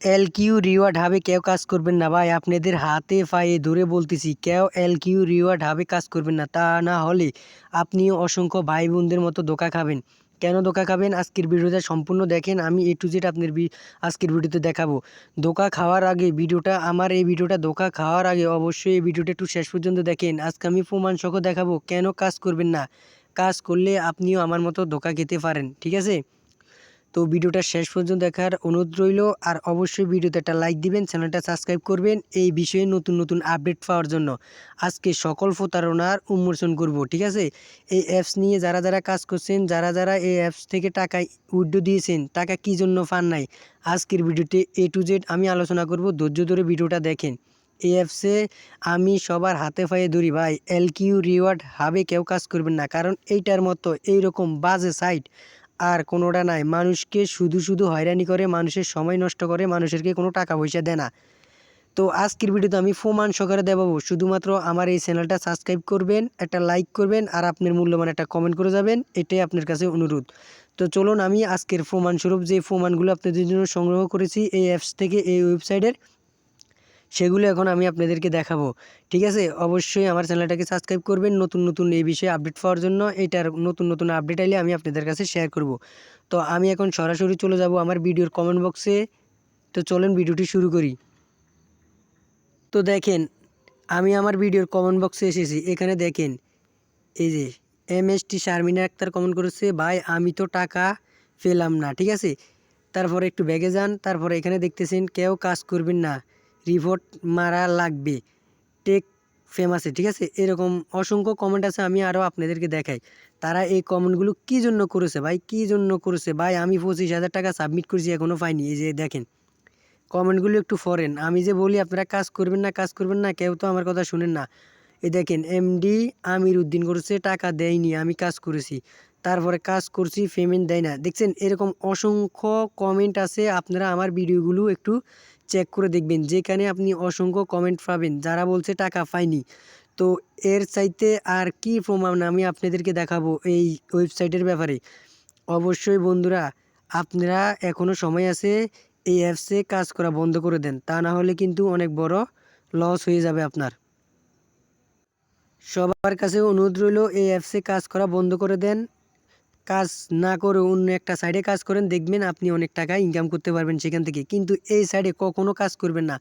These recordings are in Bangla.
এলকিউ রিওয়ার্ড হাবে কেউ কাজ করবেন না ভাই, আপনাদের হাতে পায়ে ধরে বলতেছি, কেউ এলকিউ রিওয়ার্ড হাবে কাজ করবেন না। তা না হলে আপনিও অসংখ্য ভাই বোনদের মতো ধোঁকা খাবেন। কেন ধোঁকা খাবেন আজকের ভিডিওটা সম্পূর্ণ দেখেন। আমি এ টু জেড আপনার আজকের ভিডিওতে দেখাবো। ধোঁকা খাওয়ার আগে এই ভিডিওটা ধোঁকা খাওয়ার আগে অবশ্যই এই ভিডিওটা একটু শেষ পর্যন্ত দেখেন। আজকে আমি প্রমাণ সহ দেখাবো কেন কাজ করবেন না। কাজ করলে আপনিও আমার মতো ধোঁকা খেতে পারেন, ঠিক আছে? তো ভিডিওটা শেষ পর্যন্ত দেখার অনুরোধ রইল। আর অবশ্যই ভিডিওতে একটা লাইক দিবেন, চ্যানেলটা সাবস্ক্রাইব করবেন এই বিষয়ে নতুন নতুন আপডেট পাওয়ার জন্য। আজকে সকল প্রতারণার উন্মোচন করব, ঠিক আছে? এই অ্যাপস নিয়ে যারা যারা কাজ করছেন, যারা যারা এই অ্যাপস থেকে টাকা উইথড্র দিয়েছেন, টাকা কী জন্য পান নাই, আজকের ভিডিওতে এ টু জেড আমি আলোচনা করব। ধৈর্য ধরে ভিডিওটা দেখেন। এই অ্যাপসে আমি সবার হাতে পায়ে ধরি ভাই, এলকিউ রিওয়ার্ড হাবে কেউ কাজ করবেন না, কারণ এইটার মতো এইরকম বাজে সাইট আর কোনোটা নাই। মানুষকে শুধু শুধু হয়রানি করে, মানুষের সময় নষ্ট করে, মানুষেরকে কোনো টাকা পয়সা দেয় না। তো আজকের ভিডিওতে আমি প্রমাণ সহকারে দেখাবো। শুধুমাত্র আমার এই চ্যানেলটা সাবস্ক্রাইব করবেন, একটা লাইক করবেন আর আপনার মূল্যবান একটা কমেন্ট করে যাবেন, এটাই আপনার কাছে অনুরোধ। তো চলুন আমি আজকের প্রমাণস্বরূপ যে প্রমাণগুলো আপনাদের জন্য সংগ্রহ করেছি এই অ্যাপস থেকে, এই ওয়েবসাইটের, সেগুলো এখন আমি আপনাদেরকে দেখাবো, ঠিক আছে? অবশ্যই আমার চ্যানেলটাকে সাবস্ক্রাইব করবেন নতুন নতুন এই বিষয়ে আপডেট পাওয়ার জন্য। এটার নতুন নতুন আপডেট আইলে আমি আপনাদের কাছে শেয়ার করব। তো আমি এখন সরাসরি চলে যাব আমার ভিডিওর কমেন্ট বক্সে। তো চলেন ভিডিওটি শুরু করি। তো দেখেন, আমি আমার ভিডিওর কমেন্ট বক্সে এসেছি। এখানে দেখেন, এই যে MST শারমিনা আক্তার কমেন্ট করেছে, ভাই আমি তো টাকা পেলাম না, ঠিক আছে? তারপরে একটু ব্যাগে যান, তারপরে এখানে দেখতেছেন কেউ কাজ করবেন না, রিপোর্ট মারা লাগবে, টেক ফেমাসে, ঠিক আছে? এরকম অসংখ্য কমেন্ট আছে, আমি আরও আপনাদেরকে দেখাই তারা এই কমেন্টগুলো কী জন্য করেছে ভাই, কী জন্য করেছে ভাই। আমি 25,000 টাকা সাবমিট করেছি, এখনও পাইনি। এই যে দেখেন কমেন্টগুলো একটু পড়েন। আমি যে বলি আপনারা কাজ করবেন না, কাজ করবেন না, কেউ তো আমার কথা শুনেন না। এই দেখেন MD আমির উদ্দিন করেছে, টাকা দেয়নি, আমি কাজ করেছি, তারপরে কাজ করছি, পেমেন্ট দেয় না। দেখছেন এরকম অসংখ্য কমেন্ট আছে। আপনারা আমার ভিডিওগুলো একটু চেক করে দেখবেন, যেখানে আপনি অসংখ্য কমেন্ট পাবেন যারা বলছে টাকা পায়নি। তো এর চাইতে আর কি প্রমাণ আমি আপনাদেরকে দেখাবো এই ওয়েবসাইটের ব্যাপারে। অবশ্যই বন্ধুরা, আপনারা এখনও সময় আছে, এই অ্যাপসে কাজ করা বন্ধ করে দেন, তা না হলে কিন্তু অনেক বড় লস হয়ে যাবে আপনার। সবার কাছে অনুরোধ রইল, এই অ্যাপসে কাজ করা বন্ধ করে দেন। কাজ না করে অন্য একটা সাইডে কাজ করেন, দেখবেন আপনি অনেক টাকা ইনকাম করতে পারবেন সেখান থেকে। কিন্তু এই সাইডে কখনও কাজ করবেন না।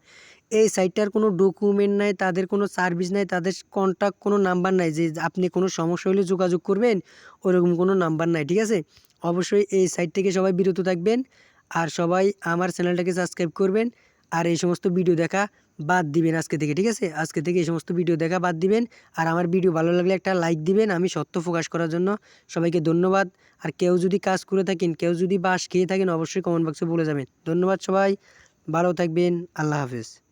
এই সাইটটার কোনো ডকুমেন্ট নাই, তাদের কোনো সার্ভিস নাই, তাদের কন্ট্যাক্ট কোনো নাম্বার নাই যে আপনি কোনো সমস্যা হলে যোগাযোগ করবেন, ওরকম কোনো নাম্বার নাই, ঠিক আছে? অবশ্যই এই সাইট থেকে সবাই বিরত থাকবেন। আর সবাই আমার চ্যানেলটাকে সাবস্ক্রাইব করবেন। আর এই সমস্ত ভিডিও দেখা বাদ দিবেন আজকে থেকে, ঠিক আছে? আজকে থেকে এই সমস্ত ভিডিও দেখা বাদ দিবেন। আর আমার ভিডিও ভালো লাগলে একটা লাইক দিবেন, আমি সত্য প্রকাশ করার জন্য। সবাইকে ধন্যবাদ। আর কেউ যদি কাজ করে থাকেন, কেউ যদি বাস খেয়ে থাকেন, অবশ্যই কমেন্ট বক্সে বলে যাবেন। ধন্যবাদ সবাই, ভালো থাকবেন, আল্লাহ হাফেজ।